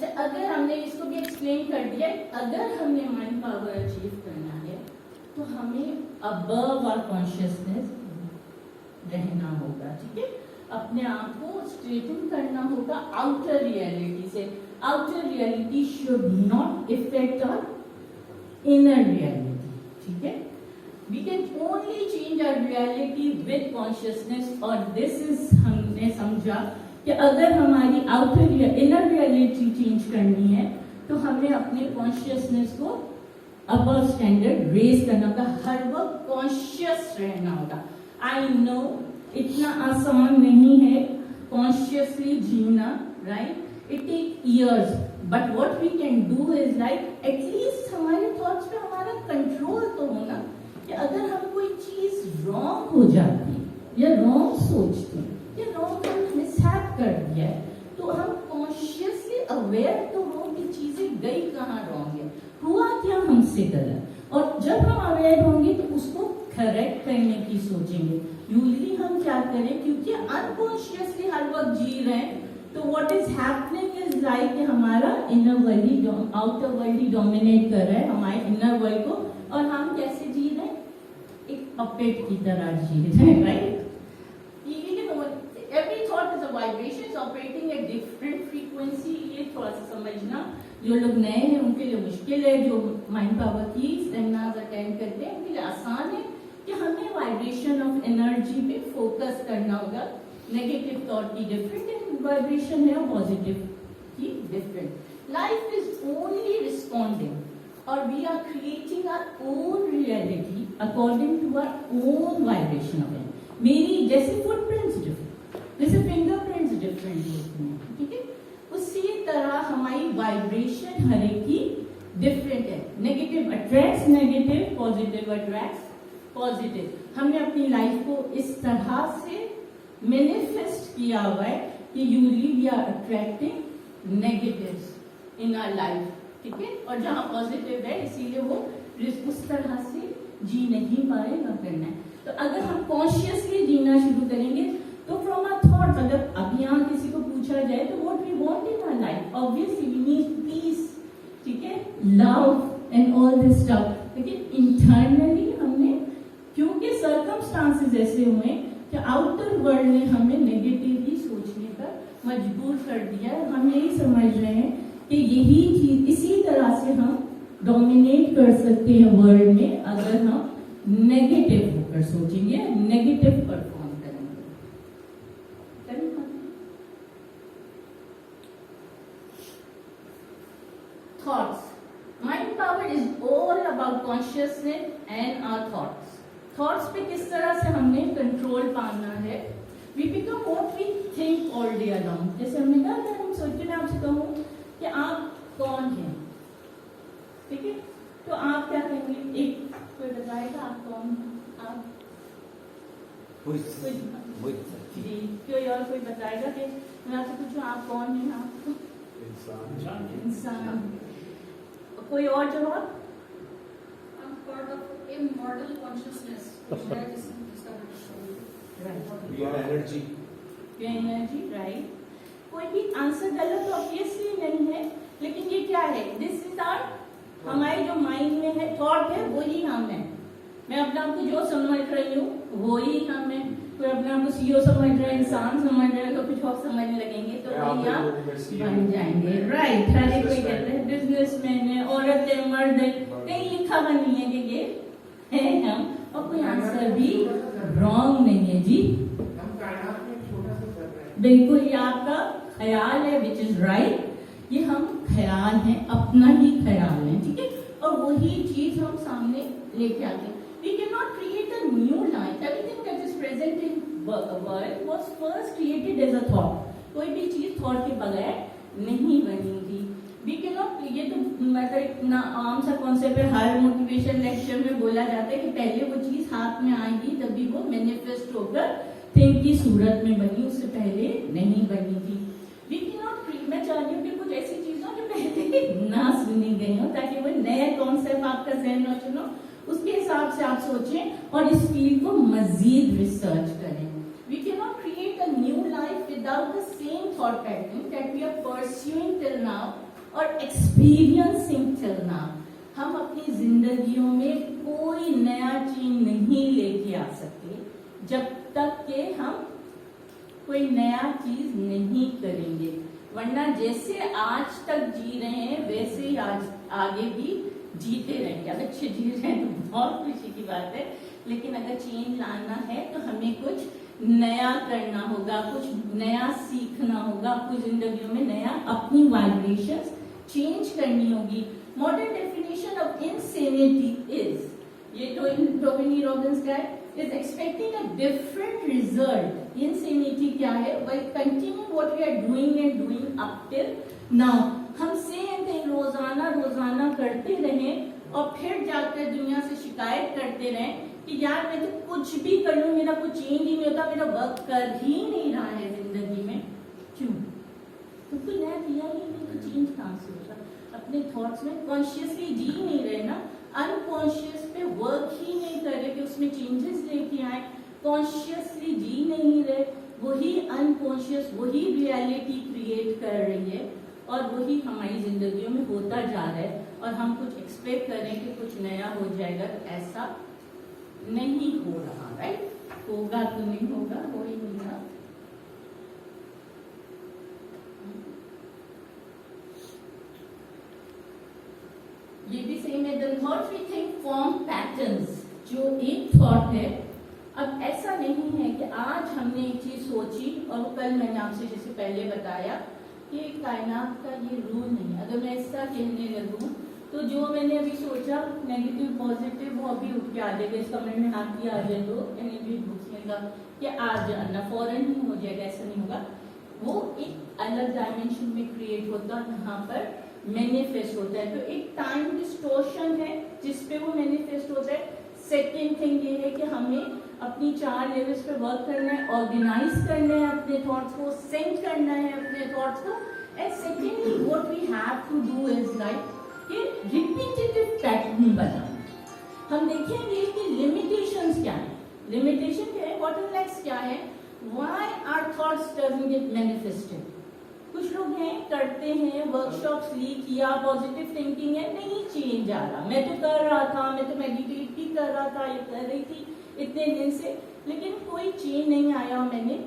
अच्छा, अगर हमने इसको भी एक्सप्लेन कर दिया, अगर हमने माइंड पावर अचीव करना है तो हमें अबव आवर कॉन्शियसनेस रहना होगा, ठीक है। अपने आप को स्ट्रेटन करना होगा आउटर रियलिटी से। Outer reality should not effect our inner reality, ठीक है। We can only change our reality with consciousness, और दिस इज हमने समझा कि अगर हमारी आउटर इनर रियलिटी चेंज करनी है तो हमें अपने कॉन्शियसनेस को अबव स्टैंडर्ड रेज करना होगा, हर वक्त कॉन्शियस रहना होगा। आई नो इतना आसान नहीं है कॉन्शियसली जीना, right, it take years, but what we can do is like at least हमारे थॉट्स पे हमारा कंट्रोल तो होना, कि अगर हम कोई चीज रॉन्ग हो जाती या रॉन्ग सोचते या रॉन्ग मिसहैप कर दिया है तो हम कॉन्शियसली अवेयर तो हो कि चीजें गई कहाँ रॉन्ग है, हुआ क्या हमसे गलत, और जब हम अवेयर होंगे तो उसको करेक्ट करने की सोचेंगे। यूजली हम क्या करें, क्योंकि अनकॉन्शियसली हर वक्त जी रहे हैं, तो what is happening is like हमारा इनर वर्ल्ड ही आउटर वर्ल्ड ही डोमिनेट कर रहा है हमारे इनर वर्ल्ड को, और हम कैसे जी रहे हैं, एक पपेट की तरह जी रहे हैं, right. Every thought is a vibration, is operating at different frequency। ये थोड़ा सा समझना, जो लोग नए हैं उनके लिए मुश्किल है, जो माइंड पावर की सेमिनार्स अटेंड करते हैं उनके लिए आसान है कि हमें वाइब्रेशन ऑफ एनर्जी पे फोकस करना होगा। नेगेटिव थॉट की डिफरेंट वाइब्रेशन है और पॉजिटिव की different. Life is only responding, और we are creating our own reality according to our own vibration of energy. मेरी जैसे फुटप्रिंट्स डिफरेंट, जैसे फिंगरप्रिंट्स डिफरेंट होते हैं, ठीक है, उसी तरह हमारी वाइब्रेशन हर एक की डिफरेंट है। Negative attracts negative, positive attracts positive. हमने अपनी लाइफ को इस तरह से मैनिफेस्ट किया हुआ है कि usually we are attracting negatives in our life, ठीक है, और जहां पॉजिटिव है इसीलिए वो उस तरह से जी नहीं पाए ना करना है। तो अगर हम कॉन्शियसली जीना शुरू करेंगे तो फ्रॉम आवर थॉट्स, अगर अब यहाँ किसी को पूछा जाए तो what we want in our life, obviously we need peace, ठीक है, love and all this stuff. लेकिन इंटरनली हमने, क्योंकि सर्कमस्टांसेस ऐसे हुए कि आउटर वर्ल्ड ने हमें नेगेटिवली सोचने पर मजबूर कर दिया है, हम यही समझ रहे हैं कि यही चीज, इसी तरह से हम डोमिनेट कर सकते हैं वर्ल्ड में अगर हम नेगेटिव होकर सोचेंगे, नेगेटिव परफॉर्म करेंगे। Thoughts, mind power is all about consciousness and our thoughts. Thoughts पे किस तरह से हमने कंट्रोल पाना है, we become what we think all day along. जैसे हमने कहा था, हम सोचते, मैं आपसे कहूँ कि आप कौन हैं, ठीक है, तो आप क्या कहेंगे, एक कोई बताएगा आप कौन हैं, आप जी, कोई और कोई बताएगा कि मैं आपसे पूछूं आप कौन हैं, आप इंसान। कोई और जवाब, part of immortal consciousness, which I discovered. We are energy. Energy, right. कोई भी आंसर गलत ऑब्वियसली नहीं है, लेकिन ये क्या है, दिस इज आवर, हमारे जो माइंड में है, थॉट है, वही हम है। मैं अपने आप को जो समझ रही हूँ वही हम है। कोई अपने आप को सीईओ समझ रहा है, इंसान समझ रहा है, तो कुछ और समझने लगेंगे तो वही आप बन जाएंगे, राइट। हर एक कोई कहते हैं बिजनेसमैन है, औरत है, मर्द है, कहीं लिखा हुआ नहीं है कि ये है हम, और कोई आंसर भी रॉन्ग नहीं है जी। बिल्कुल, ये आपका ख्याल है, विच इज राइट। ये हम ख्याल है, अपना ही ख्याल है, ठीक है, और वही चीज हम सामने लेके आते हैं। We can not create a new life, everything that is present in world was first created as a thought. कोई भी चीज थॉट के बगैर नहीं बनी थी। वी कैन नॉट, ये तो मतलब इतना आम सा कॉन्सेप्ट है, हर मोटिवेशन लेक्चर में बोला जाता है कि पहले वो चीज हाथ में आएगी तभी वो मैनिफेस्ट होकर थिंक की सूरत में बनी, उससे पहले नहीं बनी थी। वी कैन नॉट, मैं चाह रही हूँ कि कुछ ऐसी चीजों जो पहले ना सुनी गई हो, ताकि वो नया कॉन्सेप्ट आपका जहन में चुनो, उसके हिसाब से आप सोचें और इस फील्ड को मजीद रिसर्च करें। We can not create a new life without the same thought pattern that we are pursuing till now और एक्सपीरियंसिंग चलना। हम अपनी जिंदगियों में कोई नया चीज नहीं लेके आ सकते जब तक के हम कोई नया चीज नहीं करेंगे, वरना जैसे आज तक जी रहे हैं वैसे ही आज आगे भी जीते रहेंगे। अगर अच्छे जी रहे हैं तो बहुत खुशी की बात है, लेकिन अगर चेंज लाना है तो हमें कुछ नया करना होगा, कुछ नया सीखना होगा, कुछ जिंदगियों में नया अपनी वाइब्रेशंस चेंज करनी होगी। Modern definition of insanity is, ये टोनी रॉबिन्स का है, is expecting a different result. Insanity क्या है? While continuing what we are doing up till now. हम same thing रोजाना करते रहें और फिर जाकर दुनिया से शिकायत करते रहें कि यार मैं तो कुछ भी कर लूं, मेरा कुछ चेंज ही नहीं होता, मेरा वर्क कर ही नहीं रहा है जिंदगी में। क्यों? क्योंकि नया दिया ही नहीं तो चेंज कहाँ से होगा? अपने थॉट्स में कॉन्शियसली जी नहीं रहे ना, अनकॉन्शियस पे वर्क ही नहीं कर रहे कि उसमें चेंजेस लेके आए, कॉन्शियसली जी नहीं रहे, वही अनकॉन्शियस वही रियलिटी क्रिएट कर रही है और वही हमारी जिंदगियों में होता जा रहा है। और हम कुछ एक्सपेक्ट करें कि कुछ नया हो जाएगा, तो ऐसा नहीं हो रहा, राइट? होगा तो नहीं होगा, हो ही नहीं रहा। ये भी सेम है। The thoughts we think form patterns, जो एक थॉट है। अब ऐसा नहीं है कि आज हमने एक चीज सोची और कल मैंने आपसे जैसे पहले बताया कि कायनात का ये रूल नहीं है। अगर मैं ऐसा कहने लगूं तो जो मैंने अभी सोचा नेगेटिव पॉजिटिव वो अभी उठ के आ जाएगा, इस कमरे में हाथी आ जाए तो एनर्जी बुक्स में का कि आ जाना फौरन ही हो जाएगा, ऐसा नहीं होगा। वो एक अलग डायमेंशन में क्रिएट होता है, यहाँ पर मैनिफेस्ट होता है। तो एक टाइम डिस्टोर्शन है जिसपे वो मैनिफेस्ट होता है। सेकेंड थिंग ये है कि हमें अपनी 4 लेवल्स पे वर्क करना है, ऑर्गेनाइज करना है अपने थॉट्स को, सिंक करना है अपने थॉट्स को। And secondly what we have to do is like कि रिपीटेटिव पैटर्न बनाना। हम देखेंगे कि लिमिटेशंस क्या है, लिमिटेशन क्या है, बॉटलनेक्स क्या है, why our thoughts doesn't get manifested. कुछ लोग हैं करते हैं, वर्कशॉप्स ली किया, पॉजिटिव थिंकिंग है, नहीं चेंज आ रहा। मैं तो कर रहा था, मैं तो मेडिटेट भी कर रहा था, ये कर रही थी इतने दिन से, लेकिन कोई चेंज नहीं आया और मैंने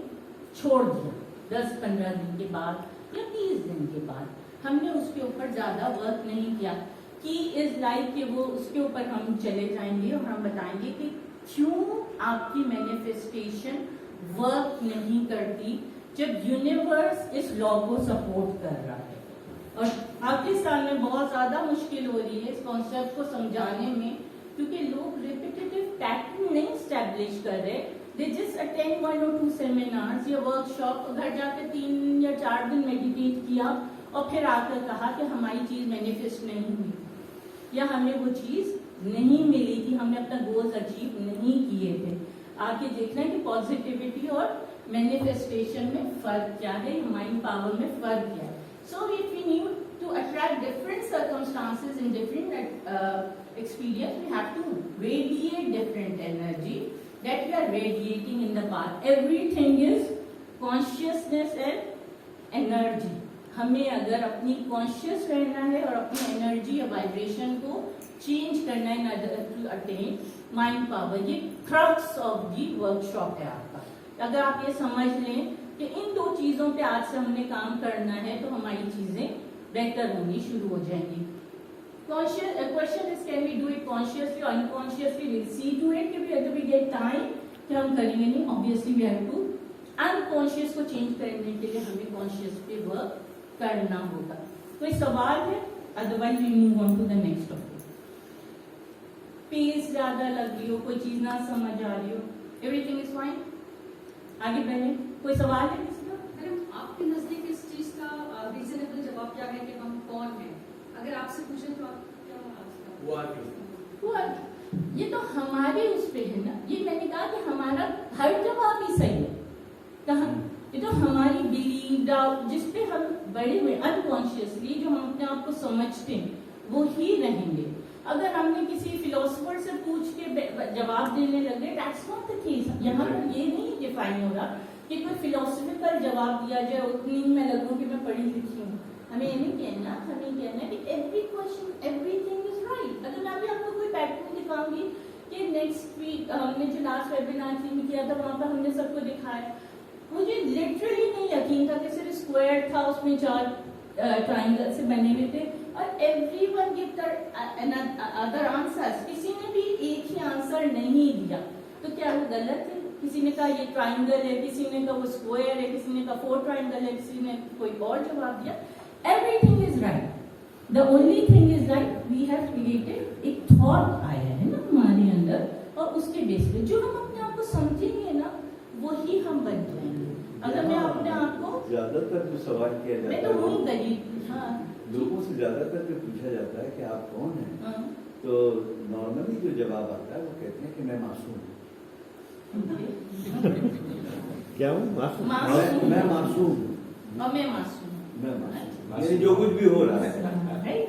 छोड़ दिया। 10-15 दिन के बाद या 20 दिन के बाद हमने उसके ऊपर ज्यादा वर्क नहीं किया। की इज लाइक कि वो उसके ऊपर हम चले जाएंगे और हम बताएंगे कि क्यों आपकी मैनिफेस्टेशन वर्क नहीं करती जब यूनिवर्स इस लॉ को सपोर्ट कर रहा है। और पाकिस्तान में बहुत ज्यादा मुश्किल हो रही है इस कॉन्सेप्ट को समझाने में, क्योंकि लोग रिपीटेटिव पैटर्न नहीं स्टैब्लिश कर रहे। They just attend 1 or 2 seminars या वर्कशॉप, घर जाकर 3 या 4 दिन मेडिटेट किया और फिर आकर कहा कि हमारी चीज मैनिफेस्ट नहीं हुई या हमें वो चीज नहीं मिली थी, हमने अपना गोल्स अचीव नहीं किए थे। आके देखना है कि पॉजिटिविटी और मैनिफेस्टेशन में फर्क क्या है, माइंड पावर में फर्क क्या है। So if we need to attract different circumstances in different experience, we have to radiate different energy that we are radiating in the past. Everything is consciousness and energy. हमें अगर अपनी conscious रहना है और अपनी एनर्जी या vibration को change करना है in order to attain mind power, ये क्रक्स ऑफ दी वर्कशॉप है आपका। अगर आप ये समझ लें कि इन 2 चीजों पे आज से हमने काम करना है तो हमारी चीजें बेहतर होनी शुरू हो जाएंगी। Question is, can we do it consciously or unconsciously? We'll see to it कि whether we get time कि हम करेंगे नहीं। Obviously we have to unconscious को चेंज करने के लिए हमें conscious पे वर्क करना होगा। कोई सवाल है? Otherwise we move on to the next topic. Pace ज्यादा लग रही हो, कोई चीज ना समझ आ रही हो, everything is fine? आगे बढ़े। कोई सवाल है किसी का? मैडम, आपके नजदीक इस चीज का रीजनेबल जवाब क्या है कि हम कौन हैं? अगर आपसे पूछे तो आप क्या वो ये तो हमारे उस पे है ना। ये मैंने कहा कि हमारा हर जवाब ही सही है। कहा ये तो हमारी बिलीव डाउट जिसपे हम बड़े हुए अनकॉन्शियसली जो हम अपने आप को समझते हैं वो ही रहेंगे। अगर हमने किसी फिलोसोफर से पूछ के जवाब देने लगे, दैट्स नॉट द केस। यहाँ पर ये नहीं डिफाइन हो रहा कि कोई फिलोसफिकल जवाब दिया जाए, उतनी मैं लगूं कि मैं पढ़ी लिखी हूँ, हमें ये नहीं कहना, हमें कहना कि every question everything is right. अगर मैं अभी आपको कोई पैटर्न दिखाऊंगी कि नेक्स्ट वीक हमने जो लास्ट वेबिनार में किया था वहां पर हमने सबको दिखाया, मुझे लिटरली नहीं यकीन था कि सिर्फ स्क्वायर था, उसमें 4 ट्राइंगल से बने हुए थे और एवरीवन गिव अदर आंसर्स। किसी ने भी एक ही आंसर नहीं दिया, तो क्या वो गलत है? किसी ने कहा ये ट्राइंगल है, किसी ने कहा वो स्क्वायर है, किसी ने कहा 4 ट्राइंगल है, किसी ने कोई और जवाब दिया। Everything is right, the only thing is right we have created एक थॉट आया है ना हमारे अंदर, और उसके बेस पे जो हम अपने आप को समझेंगे ना वही हम बन जाएंगे। अगर मैं अपने आप को ज्यादातर जो सवाल किया मैं जाता तो है वही गरीब, हाँ लोगों से ज्यादातर जो पूछा जाता है कि आप कौन हैं, हाँ, तो नॉर्मली जो जवाब आता है वो कहते हैं कि मैं मासूम हूँ। क्या हूँ? मासूम। मासूम। मैं मासूम हूँ। और मैं मासूम हूँ। मैं मासूम, ये जो कुछ भी हो रहा है। राइट?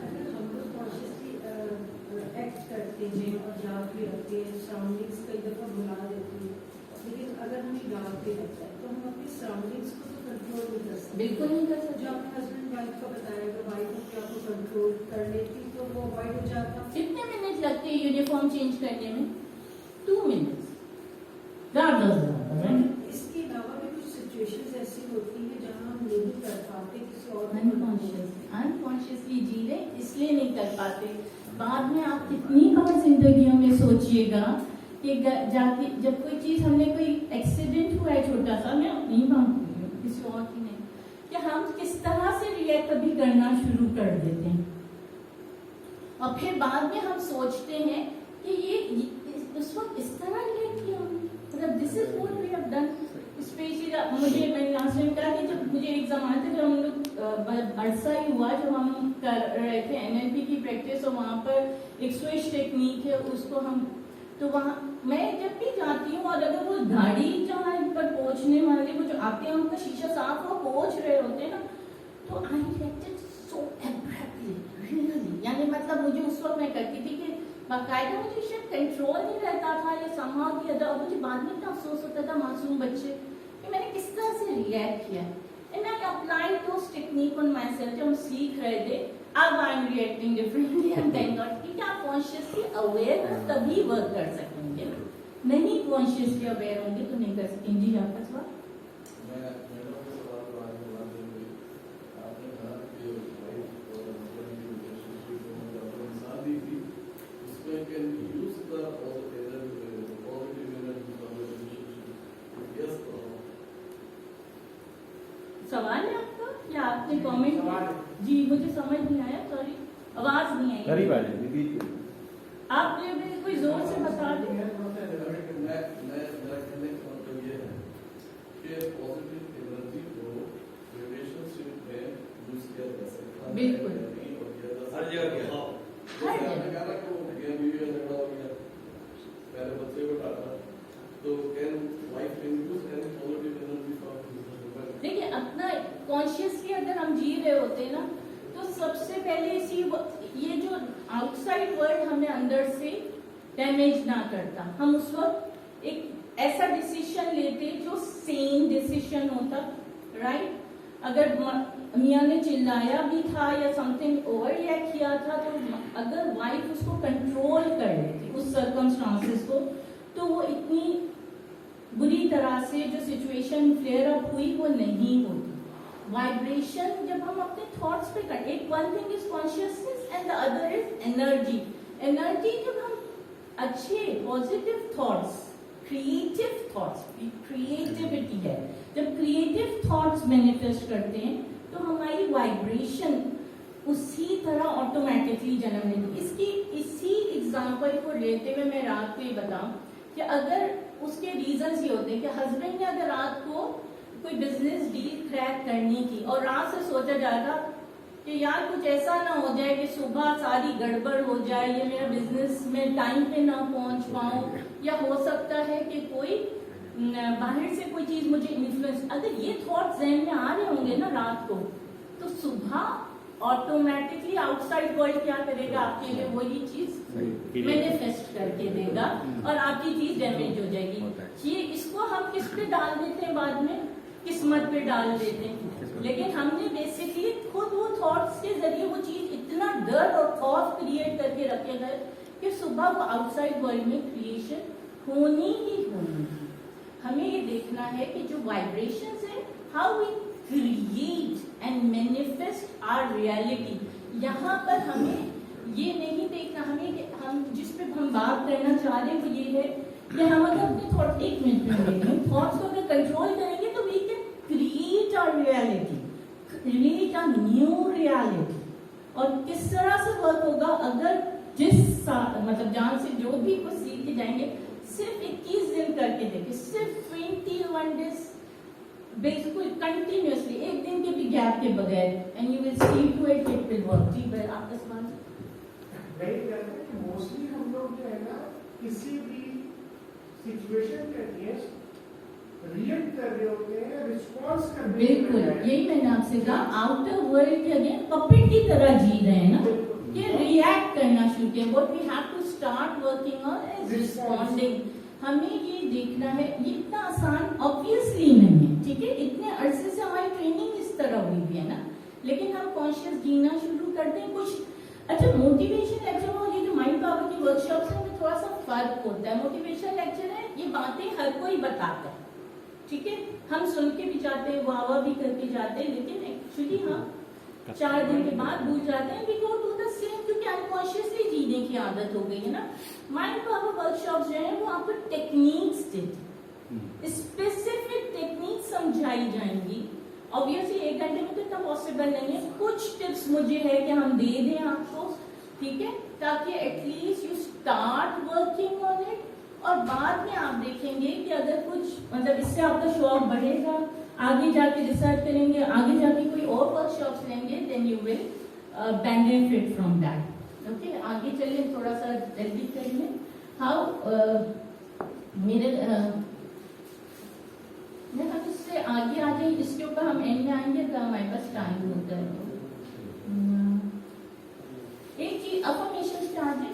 अगर हम लोग कॉन्शियसली एक्ट करते हैं और याद भी रखते हैं, सराउंडिंग्स कई दफ़ा भुला देते हैं, लेकिन अगर हमें याद भी रहता है तो हम अपनी सराउंडिंग्स को तो कंट्रोल नहीं कर सकते। बिल्कुल नहीं कर सकते। जो आपने हस्बैंड वाइफ का बताया, अगर वाइफ अपने आप को कंट्रोल कर लेती तो वो अवॉइड हो जाता। कितने मिनट लगते हैं यूनिफॉर्म चेंज करने में? 2 मिनट्स ज्यादा से ज्यादा, राइट? इसके अलावा भी कुछ सिचुएशंस ऐसी होती हैं जहाँ हम नहीं कर पाते, किसी और अनकॉन्शियसली जी रहे इसलिए नहीं कर पाते। बाद में आप कितनी बार जिंदगियों में सोचिएगा कि जाके जब कोई चीज हमने कोई एक्सीडेंट हुआ है छोटा सा, मैं अपनी बात कर रही हूँ किसी और की नहीं, कि हम किस तरह से रिएक्ट कभी करना शुरू कर देते हैं और फिर बाद में हम सोचते हैं कि ये उस वक्त इस तरह रिएक्ट किया हमने, मतलब this is what we have done. Specially मैंने लास्ट टाइम कहा कि जब मुझे एक जमाना था जब हम लोग अरसा ही हुआ जब हम कर रहे थे एनएलपी की प्रैक्टिस, और वहाँ पर एक स्विच टेक्निक है उसको हम, तो वहाँ मैं जब भी जाती हूँ और अगर वो गाड़ी जहाँ पर पहुँचने वाले वो जो आते हैं उनका शीशा साफ वो पहुँच रहे होते हैं ना, तो आई रिएक्टेड सो एब्रप्टली रियली, यानी मतलब मुझे उस वक्त मैं करती थी कि बाकायदा मुझे शायद कंट्रोल नहीं रहता था या समाव किया था, और मुझे बाद में इतना अफसोस होता था मासूम बच्चे कि मैंने किस तरह से रिएक्ट किया। And I applied those technique on my self. जब हम सीख रहे थे अब I am reacting differently and thank God कि आप कॉन्शियसली अवेयर हो तभी वर्क कर सकेंगे, नहीं कॉन्शियसली अवेयर होंगे तो नहीं कर सकेंगे। जी आपका सवाल? सवाल है आपका या आपने कमेंट किया? जी मुझे समझ नहीं आया, सॉरी आवाज नहीं आई। करीब आ जाए दीदी। आप कोई जोर से बता दें। बिल्कुल हर जगह देखिए अपना कॉन्शियसली अगर हम जी रहे होते ना तो सबसे पहले इसी ये जो आउटसाइड वर्ल्ड हमें अंदर से डैमेज ना करता, हम उस वक्त एक ऐसा डिसीजन लेते जो सेम डिसीजन होता, राइट? अगर मियाँ ने चिल्लाया भी था या समथिंग ओवर रिएक्ट किया था तो अगर वाइफ उसको कंट्रोल कर लेती उस सर्कमस्टांसेस को, तो वो इतनी बुरी तरह से जो सिचुएशन फ्लेयर अप हुई वो नहीं होती। वाइब्रेशन जब हम अपने थॉट्स पे करते, एक one thing is consciousness and the other is energy. Energy जब हम अच्छे positive thoughts, creative thoughts, creativity है, जब क्रिएटिव थॉट्स मैनिफेस्ट करते हैं तो हमारी वाइब्रेशन उसी तरह ऑटोमेटिकली जन्म लेती। इसी एग्जांपल को लेते हुए मैं रात को ये बताऊं कि अगर उसके रीजंस ये होते हैं कि हस्बैंड ने अगर रात को कोई बिजनेस डील क्रैक करनी थी और रात से सोचा जाएगा कि यार कुछ ऐसा ना हो जाए कि सुबह सारी गड़बड़ हो जाए या मेरा बिजनेस में टाइम पे ना पहुंच पाऊं, या हो सकता है कि कोई बाहर से कोई चीज मुझे इन्फ्लुएंस, अगर ये थॉट जहन में आ रहे होंगे ना रात को, तो सुबह ऑटोमेटिकली आउटसाइड वर्ल्ड क्या करेगा, आपके लिए वही चीज मैनिफेस्ट करके देगा और आपकी चीज डैमेज हो जाएगी। ये इसको हम किस पे डाल देते हैं बाद में, किस्मत पे डाल देते हैं, लेकिन हमने बेसिकली थॉट्स के जरिए वो चीज इतना डर और खौफ क्रिएट करके रखे गए कि सुबह वो आउटसाइड वर्ल्ड में क्रिएशन होनी ही होनी है। हमें ये देखना है कि जो वाइब्रेशंस है, how we create and manifest our reality. यहाँ पर हमें ये नहीं देखना, हम जिस पे हम बात करना चाह रहे हैं वो ये है कि हम अगर अपने थॉट, एक मिनट में देखते हैं, थॉट्स को अगर कंट्रोल करेंगे तो we can create our reality, create a new reality. और किस तरह से वर्क होगा, अगर मतलब जान से जो भी कुछ सीख के जाएंगे, सिर्फ 21 दिन करके देखिए, सिर्फ 21 डेज बिल्कुल कंटिन्यूअसली, एक दिन के भी गैप के बगैर, and you will see to it will work. जी पर आपका सवाल वही कहते हैं कि मोस्टली हम लोग जो है ना किसी भी सिचुएशन के अगेंस्ट रिएक्ट कर रहे होते हैं, रिस्पॉन्स कर रहे होते बिल्कुल, हैं। यही मैंने आपसे कहा, आउटर वर्ल्ड के अगेंस्ट पपेट की तरह जी रहे हैं ना, ये रिएक्ट करना शुरू किया। What we have to start working on is responding. हमें ये देखना है, ये इतना आसान ऑब्वियसली नहीं है, ठीक है, इतने अरसे से हमारी ट्रेनिंग इस तरह हुई भी है ना, लेकिन हम कॉन्शियस जीना शुरू करते हैं कुछ। अच्छा, मोटिवेशन लेक्चर और ये जो माइंड पावर की वर्कशॉप्स है उनमें थोड़ा सा फर्क होता है। मोटिवेशन लेक्चर है, ये बातें हर कोई बताता है, ठीक है, हम सुन के भी जाते हैं, वाह भी करके जाते हैं, लेकिन एक्चुअली हम 4 दिन के बाद भूल जाते हैं, बिकॉज टू द सेम, क्योंकि अनकॉन्शियसली जीने की आदत हो गई है ना। माइंड पावर वर्कशॉप्स जो है वो आपको टेक्निक्स देते, स्पेसिफिक टेक्निक समझाई जाएंगी। ऑब्वियसली 1 घंटे में तो इतना पॉसिबल नहीं है, कुछ टिप्स मुझे है कि हम दे दें आपको, ठीक है, ताकि at least you start working on it, और बाद में आप देखेंगे कि अगर कुछ मतलब इससे आपका शौक बढ़ेगा, आगे जाके रिसर्च करेंगे, आगे जाके कोई और वर्कशॉप्स लेंगे, then you will benefit from that. Okay, आगे चलिए, थोड़ा सा जल्दी करिए। हाउ मेरे हम इससे आगे आ जाए, इसके ऊपर हम एंड में आएंगे तो हमारे पास टाइम होता है। एक चीज अफर्मेशन से आगे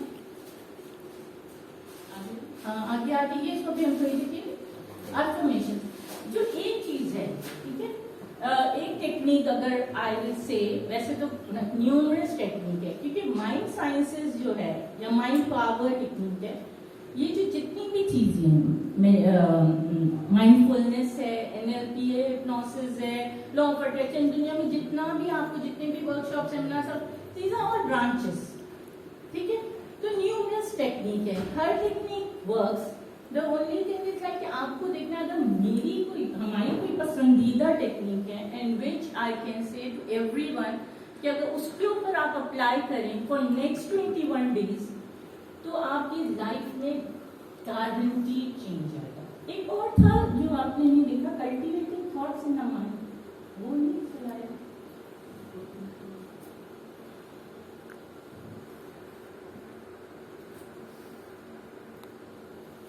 आगे आ जाइए, इसको भी हम थोड़ी देखिए। अफर्मेशन जो एक चीज है, ठीक है, एक टेक्निक अगर आई विल से, वैसे तो न्यूमरस टेक्निक है, क्योंकि माइंड साइंसेस जो है या माइंड पावर टेक्निक है, ये जो जितनी भी चीजें हैं, माइंडफुलनेस है, एनएलपी है, हिप्नोसिस है, लॉ ऑफ अट्रैक्शन, दुनिया में जितना भी आपको जितने भी वर्कशॉप सेमिनार, सब दीज आर ऑल ब्रांचेस, ठीक है। तो न्यूमरस टेक्निक है, हर technique works. The only thing is like आपको देखना, अगर मेरी कोई हमारी कोई पसंदीदा टेक्निक है and which I can say to everyone कि अगर उसके ऊपर आप अप्लाई करें फॉर नेक्स्ट 21 डेज, तो आपकी लाइफ में गारंटी चेंज आएगा। एक और था जो आपने नहीं देखा, cultivating thoughts in the mind, वो नहीं चलाया।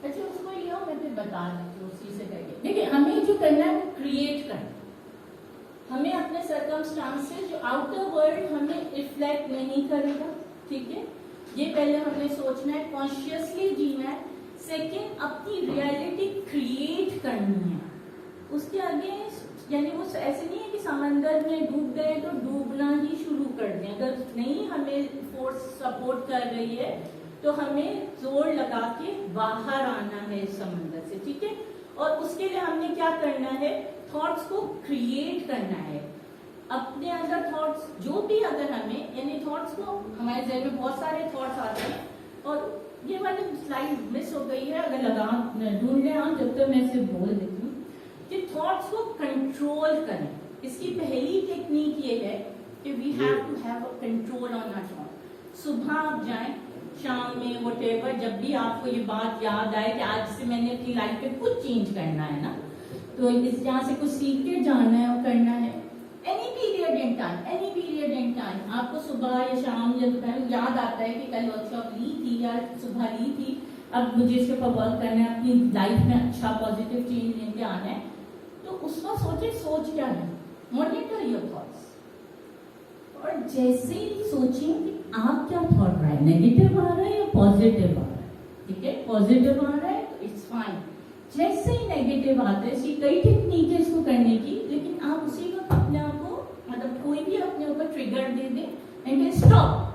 अच्छा, उसको लिया मैं फिर बता देती हूँ उसी से करके। देखिए, हमें जो करना है वो क्रिएट करना, हमें अपने सर्कमस्टांसेस जो आउटर वर्ल्ड हमें रिफ्लेक्ट नहीं करेगा, ठीक है, ये पहले हमने सोचना है, कॉन्शियसली जीना है। सेकंड, अपनी रियलिटी क्रिएट करनी है, उसके अगेंस्ट, यानी वो ऐसे नहीं है कि समंदर में डूब गए तो डूबना ही शुरू कर दें। अगर नहीं हमें फोर्स सपोर्ट कर रही है तो हमें जोर लगा के बाहर आना है इस समंदर से, ठीक है। और उसके लिए हमने क्या करना है, थॉट्स को क्रिएट करना है, अपने अंदर थॉट्स जो भी, अगर हमें यानी थॉट्स को, हमारे जहन में बहुत सारे थॉट्स आते हैं, और ये वाली स्लाइड मिस हो गई है, अगर लगा ढूंढ लें आप, जब तक मैं इसे बोल देती हूँ कि थॉट्स को कंट्रोल करें। इसकी पहली टेक्निक ये है कि we have to have a control on our thought. सुबह आप जाएं, शाम में, व्हाटएवर, जब भी आपको ये बात याद आए कि आज से मैंने अपनी लाइफ में कुछ चेंज करना है ना, तो इस यहाँ से कुछ सीख के जाना है और करना है। एनी पीरियड इन टाइम आपको सुबह या शाम या दोपहर याद आता है कि कल वर्कशॉप ली थी या सुबह ली थी, अब मुझे इसके ऊपर वर्क करना है, अपनी लाइफ में अच्छा पॉजिटिव चेंज लेके आना है, तो उसको सोचे, सोच क्या है, मॉनिटर योर थॉट्स। और जैसे ही सोचें कि आप क्या थॉट रहा है, नेगेटिव आ रहा है या पॉजिटिव आ रहा है, ठीक है, पॉजिटिव आ रहा है तो इट्स फाइन। जैसे ही नेगेटिव आता है, इसकी कई टेक्निक है इसको करने की, लेकिन आप उसी वक्त अपने आप को, मतलब कोई भी अपने ऊपर trigger trigger they they and stop.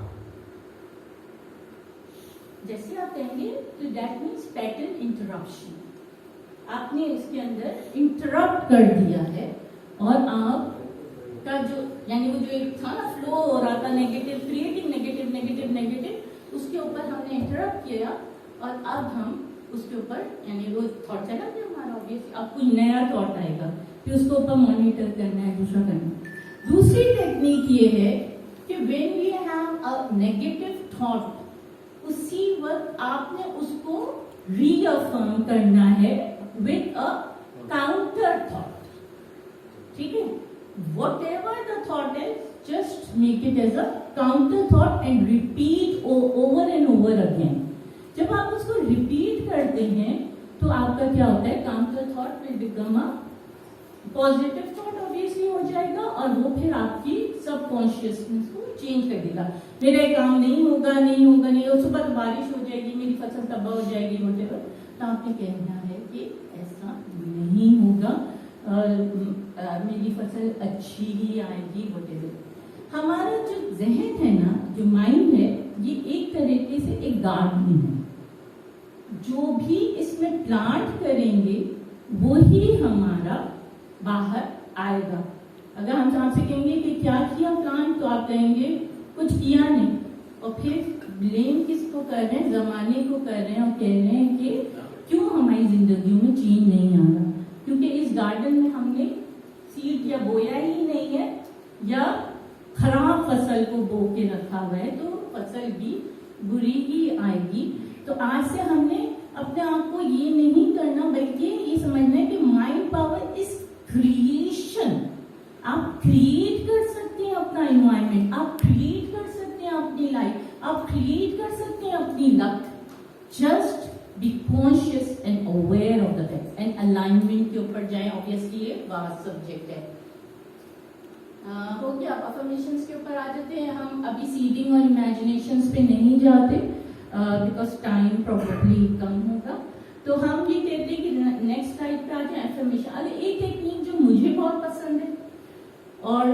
जैसे आप कहेंगे तो दैट मीन्स पैटर्न इंटरप्शन, आपने इसके अंदर इंटरप्ट कर दिया है और आप का जो यानी वो जो एक था ना फ्लो हो रहा था negative creating negative negative negative, उसके ऊपर हमने इंटरप्ट किया और अब हम उसके ऊपर यानी वो थॉट चला गया हमारा, ऑब्वियसली अब कोई नया थॉट आएगा फिर उसके ऊपर मॉनिटर करना है, दूसरा करना है। दूसरी टेक्निक ये है कि when we have a negative thought, उसी वक्त आपने उसको रीअफर्म करना है विद अ काउंटर थॉट। ठीक है, whatever the thought is, just make it as a counter thought and repeat over and over again. जब आप उसको रिपीट करते हैं तो आपका क्या होता है, counter thought will become a positive thought obviously हो जाएगा और वो फिर आपकी सबकॉन्शियसनेस को चेंज कर देगा। मेरा ये काम नहीं होगा नहीं होगा नहीं होगा, सुबह बारिश हो जाएगी, मेरी फसल तबाह हो जाएगी, whatever, तो आपने कहना है कि ऐसा नहीं होगा, मेरी फसल अच्छी ही आएगी, whatever। हमारा जो जहन है ना, जो माइंड है, ये एक तरीके से एक गार्डन है, जो भी इसमें प्लांट करेंगे वो ही हमारा बाहर आएगा। अगर हम आपसे कहेंगे कि क्या किया प्लांट, तो आप कहेंगे कुछ किया नहीं, और फिर ब्लेम किसको कर रहे हैं, जमाने को कर रहे हैं और कह रहे हैं कि क्यों हमारी जिंदगी में चेंज नहीं आ रहा, क्योंकि इस गार्डन में हमने सीड या बोया ही नहीं है या खराब फसल को बो के रखा हुआ है, तो फसल भी बुरी ही आएगी। तो आज से हमने अपने आप को ये नहीं करना, बल्कि ये समझना है कि माइंड पावर इज क्रिएशन। आप क्रिएट कर सकते हैं अपना एनवायरनमेंट, आप क्रिएट कर सकते हैं अपनी लाइफ, आप क्रिएट कर सकते हैं अपनी luck. Just be conscious and aware of the fact and alignment के ऊपर जाएं। ऑब्वियसली ये वास्ट सब्जेक्ट है। हो गया, अफर्मेशंस के ऊपर आ जाते हैं। हम अभी सीडिंग और इमेजिनेशंस पे नहीं जाते बिकॉज टाइम प्रोबेबली कम होगा, तो हम ये कहते हैं कि नेक्स्ट स्लाइड पे आ जाए अफर्मेशन। अरे एक टेक्निक जो मुझे बहुत पसंद है और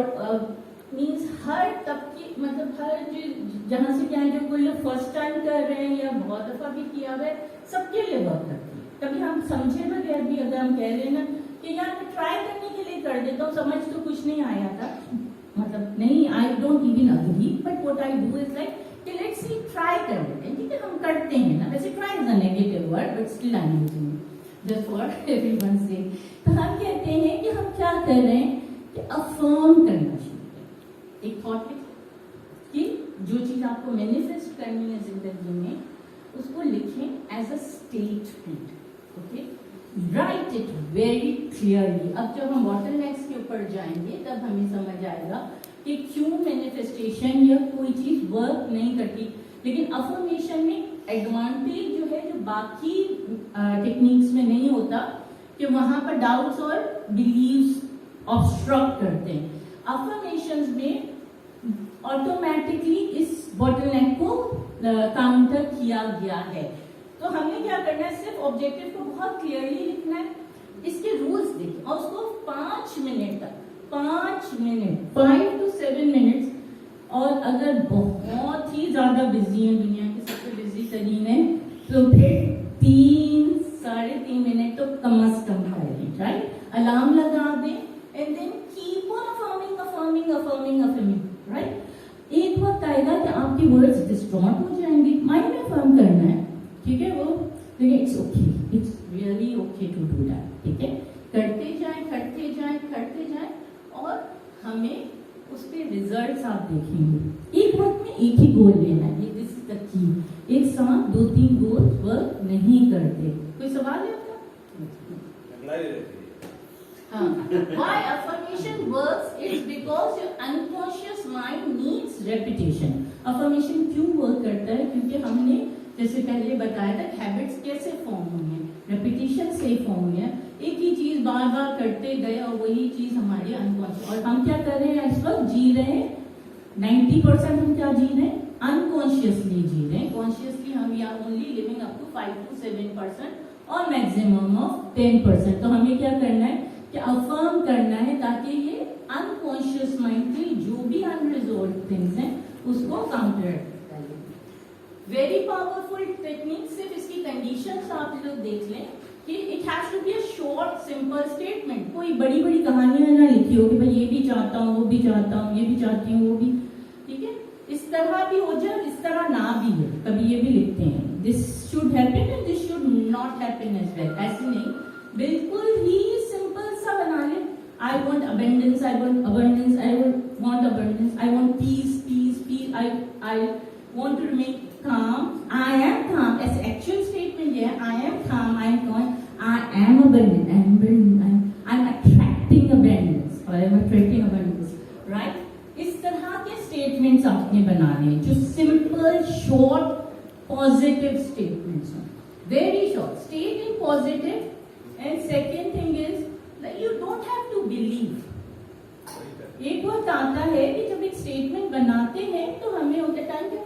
मीन्स हर तबके, मतलब हर जहाँ से क्या है, जो कोई लोग फर्स्ट टाइम कर रहे हैं या बहुत दफा भी किया हुआ है, सबके लिए वर्क करती है। कभी हम समझे बगैर भी अगर हम कह रहे हैं ना कि यार मैं ट्राई करने के लिए कर देता हूँ, समझ तो कुछ नहीं आया था, मतलब नहीं, I don't even agree, but what I do is like कि लेट्स सी, ट्राई कर लेते हैं। ठीक है, हम करते हैं ना, वैसे try is a negative word but still I am using just for everyone से। तो हम कहते हैं कि हम क्या कर रहे हैं कि अफर्म करना शुरू करें। एक थॉट कि जो चीज आपको मैनिफेस्ट करनी है जिंदगी में, उसको लिखें as a statement. Okay, write it very clearly. अब जब हम बॉटलनेक्स के ऊपर जाएंगे तब हमें समझ आएगा कि क्यों मैनिफेस्टेशन या कोई चीज वर्क नहीं करती। लेकिन अफर्मेशन में एडवांटेज जो है, जो बाकी टेक्निक्स में नहीं होता, कि वहां पर डाउट्स और बिलीव्स ऑब्स्ट्रक्ट करते हैं। अफर्मेशंस में ऑटोमेटिकली इस बॉटलनेक को काउंटर किया गया है। तो हमने क्या करना है, सिर्फ ऑब्जेक्टिव को बहुत क्लियरली लिखना है, इसके रूल्स देखें और उसको 5 मिनट तक, 5 मिनट, 5 to 7 मिनट्स। और अगर बहुत ही ज्यादा बिजी है, दुनिया के सबसे बिजी तरीन है, तो फिर 3-3.5 मिनट तो कम से कम करें, राइट। अलार्म लगा दें and then keep on affirming affirming affirming affirming, right. एक वक्त आएगा कि आपके वर्ड्स डिस्टॉर्ट हो जाएंगे, माइंड में अफर्म करना है, ठीक है वो, लेकिन it's okay, it's really okay to do that. ठीक है, करते जाएं करते जाएं करते जाएं और हमें उसके रिजल्ट्स आप देखेंगे। एक वक्त में एक ही गोल लेना है, दिस इज द की। एक साथ 2-3 गोल वर्क नहीं करते। कोई सवाल है आपका? हाँ, why affirmation works is because your unconscious mind needs repetition। affirmation क्यों वर्क करता है? क्योंकि हमने जैसे पहले बताया था, हैबिट्स कैसे फॉर्म हुई हैं, रेपिटेशन से फॉर्म हुई है। एक ही चीज बार बार करते गए और वही चीज हमारी अनकॉन्शियस। और हम क्या कर रहे हैं इस वक्त, जी रहे हैं 90% हम क्या जी रहे हैं, अनकॉन्शियसली जी रहे हैं। कॉन्शियसली हम we are only living up to 5 to 7% और मैक्सिमम ऑफ 10%। तो हमें क्या करना है कि अफर्म करना है, ताकि ये अनकॉन्शियस माइंड की जो भी अनरिजॉल्व लोड थिंग्स हैं उसको काउंटर करें। वेरी पावरफुल टेक्निक, सिर्फ इसकी कंडीशंस आप लोग देख लें कि it has to be a short simple statement. कोई बड़ी बड़ी कहानियां ना लिखी हो कि भाई ये भी चाहता हूँ, वो भी चाहता हूँ, ये भी चाहती हूँ, वो भी, ठीक है, इस तरह भी हो जाए, इस तरह ना भी है, कभी ये भी लिखते हैं this should happen and this should not happen as well, ऐसे नहीं, बिल्कुल ही सिंपल सा बना ले। I want abundance, I want abundance, I want abundance, I want peace, peace, peace, I want to remain calm, I am calm, as actual statement है, I am calm, I am calm, I am abundant, I am abundant, I'm attracting abundance, or I am attracting abundance, right? इस तरह के statements आपने बनाने जो simple, short, positive statements हैं, very short, state in positive, and second thing is that you don't have to believe. एक वक्त आता है कि जब एक स्टेटमेंट बनाते हैं तो हमें होता टाइम क्या?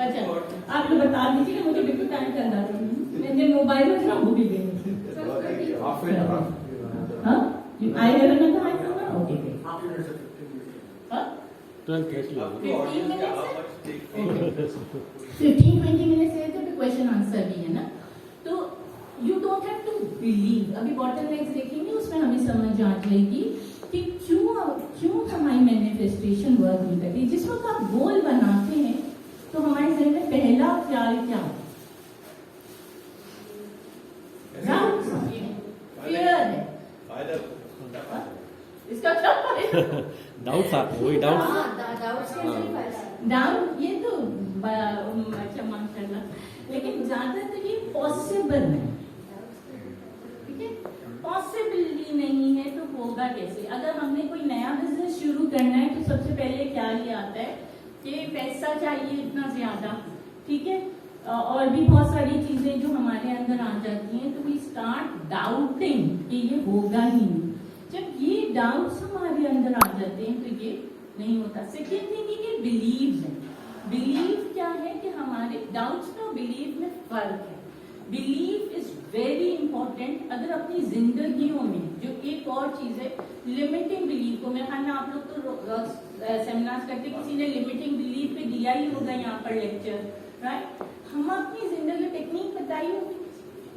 अच्छा, आप लोग बता दीजिए, मुझे बिल्कुल टाइम करना था, मैंने मोबाइल में खराब हो भी गई। हाँ, I have another half an hour. Okay, great. हाँ? 15 minutes? 15-20 minutes है तो क्वेश्चन आंसर भी है ना, तो you don't have to believe. अभी बॉटलनेक्स देखेंगे, उसमें हमें समझ आ जाएगी कि क्यों हमारी मैनिफेस्टेशन वर्क नहीं करती। जिस वक्त आप गोल बनाते हैं तो हमारे जहन में पहला ख्याल क्या होता है? फियर है, इसका क्या फायदा? डाउट्स आते हैं, वही डाउट्स। डाउट ये तो अच्छा मान करना, लेकिन ज्यादातर ये पॉसिबल नहीं, ठीक है, पॉसिबल नहीं है तो होगा कैसे? अगर हमने कोई नया बिजनेस शुरू करना है तो सबसे पहले क्या ये आता है कि पैसा चाहिए इतना ज्यादा, ठीक है, और भी बहुत सारी चीजें जो हमारे अंदर आ जाती हैं, तो वी स्टार्ट डाउटिंग कि ये होगा ही नहीं। जब ये डाउट्स हमारे अंदर आ जाते हैं तो ये नहीं होता। सेकेंड थिंग ये बिलीव है। बिलीव क्या है कि हमारे डाउट्स में और बिलीव में फर्क है। Believe is very important. अगर अपनी जिंदगियों में जो एक और चीज है लिमिटिंग बिलीव को, मेरे ख्याल में आप लोग तो सेमिनार्स करके किसी ने लिमिटिंग बिलीव पे दिया ही होगा यहाँ पर लेक्चर, राइट? हम अपनी जिंदगी में टेक्निक बताई होगी।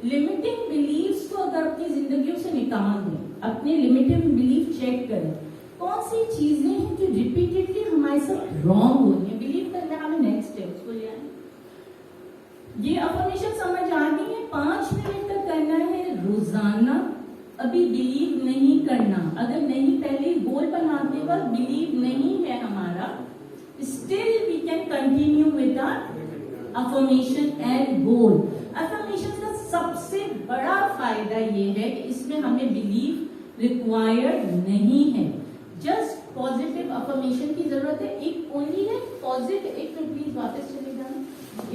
लिमिटिंग बिलीव्स को अगर अपनी जिंदगियों से निकाल दें, अपने लिमिटिंग बिलीफ चेक करें, कौन सी चीजें हैं जो रिपीटेडली हमारे साथ रॉन्ग हो रही है। बिलीव करना हमें नेक्स्ट है, उसको ले आए। ये अफर्मेशन समझ आ गई है, 5 मिनट तक करना है रोजाना। अभी बिलीव नहीं करना, अगर नहीं पहले गोल बनाते वक्त बिलीव नहीं है हमारा, still we can continue with our affirmation and goal. Affirmation का सबसे बड़ा फायदा ये है कि इसमें हमें बिलीव रिक्वायर्ड नहीं है, जस्ट पॉजिटिव अफर्मेशन की जरूरत है। एक ओनली है पॉजिटिव। एक मिनट प्लीज वापस चले जाना।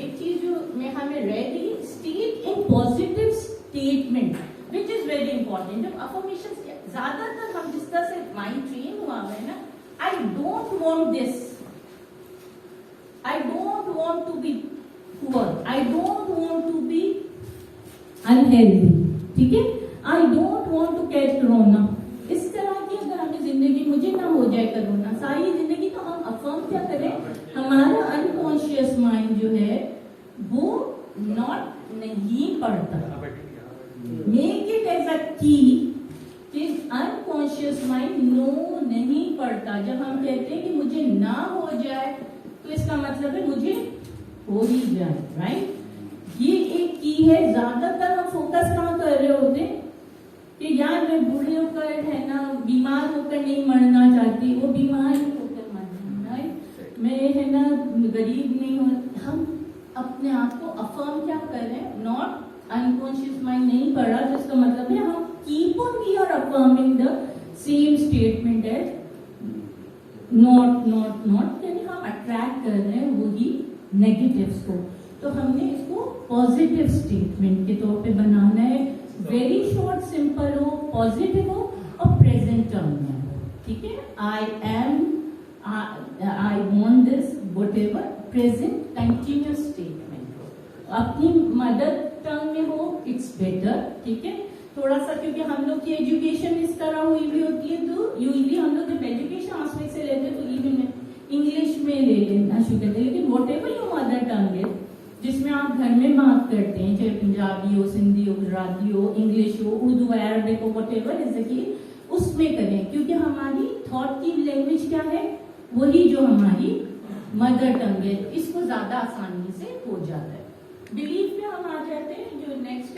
एक चीज जो मैं हमें ready state in positive statement which is very important. जब अफर्मेशन ज्यादातर हम जिस तरह से माइंड ट्रेन हुआ है ना, I don't want this, I don't want to be poor, I don't want to be unhealthy, ठीक है, I don't want to catch corona. इस तरह की अगर हमें जिंदगी, मुझे ना हो जाए कोरोना, सारी जिंदगी तो हम अफर्म क्या करें, हमारा अनकॉन्शियस माइंड जो है वो नॉट नहीं पढ़ता। मेक इट एज अ की कि अनकॉन्शियस माइंड नो नहीं पढ़ता। जब हम कहते हैं कि मुझे ना हो जाए तो इसका मतलब है मुझे हो ही जाए, राइट? ये एक की है। ज्यादातर हम फोकस कहाँ कर रहे होते हैं कि यार मैं बूढ़े होकर है ना, बीमार होकर नहीं मरना चाहती, वो बीमार ही होकर मरना, राइट? मैं है ना गरीब नहीं हो। हम अपने आप को अफर्म क्या कर रहे हैं, नॉट अनकॉन्शियस माइंड नहीं पढ़ा, जिसका मतलब है हम keep on we are affirming the same statement as not not not, यानी हम अट्रैक्ट कर रहे हैं वही नेगेटिव्स को। तो हमने इसको पॉजिटिव स्टेटमेंट के तौर पे बनाना है। वेरी शॉर्ट, सिंपल हो, पॉजिटिव हो और प्रेजेंट टर्म में हो, ठीक है? I am, I want this, what ever, present continuous statement हो। अपनी मदर टंग में हो, इट्स बेटर, ठीक है? थोड़ा सा, क्योंकि हम लोग की एजुकेशन इस तरह हुई भी होती है, तो यूजली हम लोग जब एजुकेशन आस्पेक्ट से शुरू करते हैं, लेकिन what ever your mother tongue है, जिसमें आप घर में बात करते हैं, चाहे पंजाबी हो, सिंधी हो, गुजराती हो, इंग्लिश हो, उर्दू, अरबिक हो, what ever is the case, उसमें करें, क्योंकि हमारी थॉट की लैंग्वेज क्या है, वही जो हमारी मदर टंग है, इसको ज्यादा आसानी से हो जाता है। बिलीफ पे हम आ जाते हैं, जो नेक्स्ट